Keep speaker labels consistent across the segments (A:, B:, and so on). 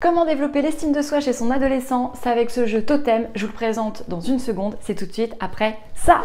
A: Comment développer l'estime de soi chez son adolescent? C'est avec ce jeu Totem, je vous le présente dans une seconde, c'est tout de suite après ça.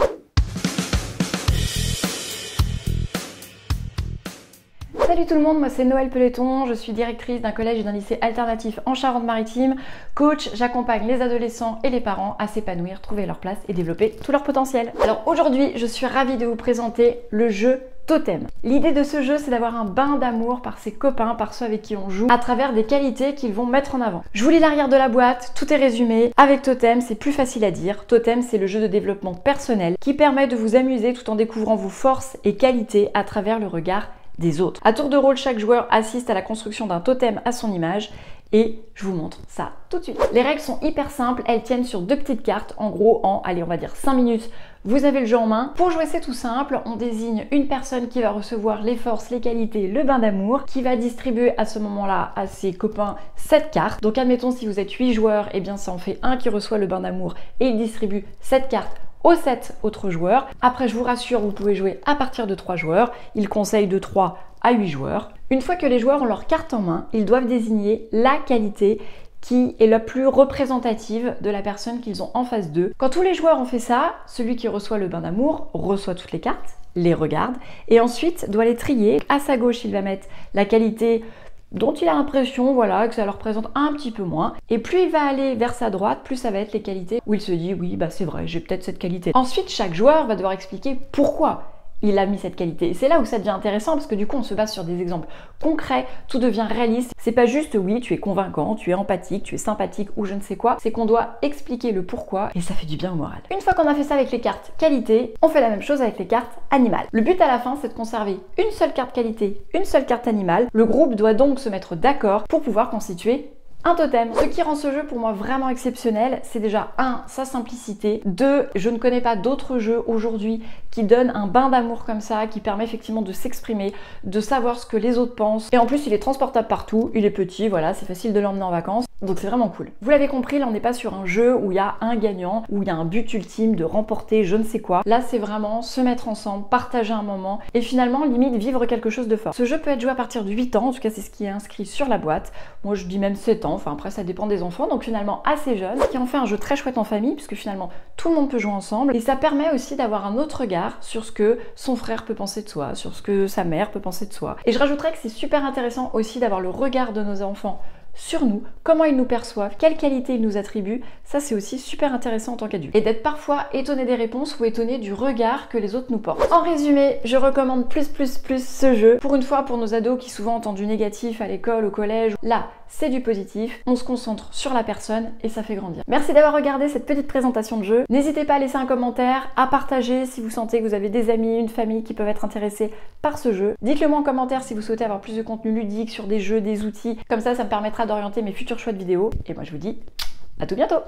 A: Salut tout le monde, moi c'est Noël Peloton, je suis directrice d'un collège et d'un lycée alternatif en Charente-Maritime. Coach, j'accompagne les adolescents et les parents à s'épanouir, trouver leur place et développer tout leur potentiel. Alors aujourd'hui, je suis ravie de vous présenter le jeu Totem. L'idée de ce jeu, c'est d'avoir un bain d'amour par ses copains, par ceux avec qui on joue, à travers des qualités qu'ils vont mettre en avant. Je vous lis l'arrière de la boîte, tout est résumé. Avec Totem, c'est plus facile à dire. Totem, c'est le jeu de développement personnel qui permet de vous amuser tout en découvrant vos forces et qualités à travers le regard des autres. À tour de rôle, chaque joueur assiste à la construction d'un totem à son image et je vous montre ça tout de suite. Les règles sont hyper simples, elles tiennent sur deux petites cartes, en gros en, allez, on va dire 5 minutes, vous avez le jeu en main. Pour jouer, c'est tout simple, on désigne une personne qui va recevoir les forces, les qualités, le bain d'amour, qui va distribuer à ce moment-là à ses copains 7 cartes. Donc admettons, si vous êtes 8 joueurs, et bien ça en fait un qui reçoit le bain d'amour et il distribue 7 cartes aux 7 autres joueurs. Après, je vous rassure, vous pouvez jouer à partir de 3 joueurs. Il conseille de 3 à 8 joueurs. Une fois que les joueurs ont leur carte en main, ils doivent désigner la qualité qui est la plus représentative de la personne qu'ils ont en face d'eux. Quand tous les joueurs ont fait ça, celui qui reçoit le bain d'amour reçoit toutes les cartes, les regarde et ensuite doit les trier. À sa gauche, il va mettre la qualité dont il a l'impression, voilà, que ça leur représente un petit peu moins. Et plus il va aller vers sa droite, plus ça va être les qualités où il se dit oui, bah c'est vrai, j'ai peut-être cette qualité. Ensuite, chaque joueur va devoir expliquer pourquoi il a mis cette qualité. Et c'est là où ça devient intéressant parce que du coup, on se base sur des exemples concrets, tout devient réaliste. C'est pas juste oui, tu es convaincant, tu es empathique, tu es sympathique ou je ne sais quoi. C'est qu'on doit expliquer le pourquoi et ça fait du bien au moral. Une fois qu'on a fait ça avec les cartes qualité, on fait la même chose avec les cartes animales. Le but à la fin, c'est de conserver une seule carte qualité, une seule carte animale. Le groupe doit donc se mettre d'accord pour pouvoir constituer un totem. Ce qui rend ce jeu pour moi vraiment exceptionnel, c'est déjà 1, sa simplicité, 2, je ne connais pas d'autres jeux aujourd'hui qui donnent un bain d'amour comme ça, qui permet effectivement de s'exprimer, de savoir ce que les autres pensent. Et en plus, il est transportable partout, il est petit, voilà, c'est facile de l'emmener en vacances. Donc c'est vraiment cool. Vous l'avez compris, là on n'est pas sur un jeu où il y a un gagnant, où il y a un but ultime de remporter je ne sais quoi. Là c'est vraiment se mettre ensemble, partager un moment et finalement limite vivre quelque chose de fort. Ce jeu peut être joué à partir de 8 ans, en tout cas c'est ce qui est inscrit sur la boîte. Moi je dis même 7 ans, enfin après ça dépend des enfants, donc finalement assez jeune, ce qui en fait un jeu très chouette en famille puisque finalement tout le monde peut jouer ensemble et ça permet aussi d'avoir un autre regard sur ce que son frère peut penser de soi, sur ce que sa mère peut penser de soi. Et je rajouterais que c'est super intéressant aussi d'avoir le regard de nos enfants sur nous, comment ils nous perçoivent, quelles qualités ils nous attribuent, ça c'est aussi super intéressant en tant qu'adulte. Et d'être parfois étonné des réponses ou étonné du regard que les autres nous portent. En résumé, je recommande plus ce jeu. Pour une fois, pour nos ados qui souvent entendent du négatif à l'école, au collège, là c'est du positif, on se concentre sur la personne et ça fait grandir. Merci d'avoir regardé cette petite présentation de jeu. N'hésitez pas à laisser un commentaire, à partager si vous sentez que vous avez des amis, une famille qui peuvent être intéressés par ce jeu. Dites-le moi en commentaire si vous souhaitez avoir plus de contenu ludique sur des jeux, des outils. Comme ça me permettra d'orienter mes futurs choix de vidéos. Et moi je vous dis à tout bientôt!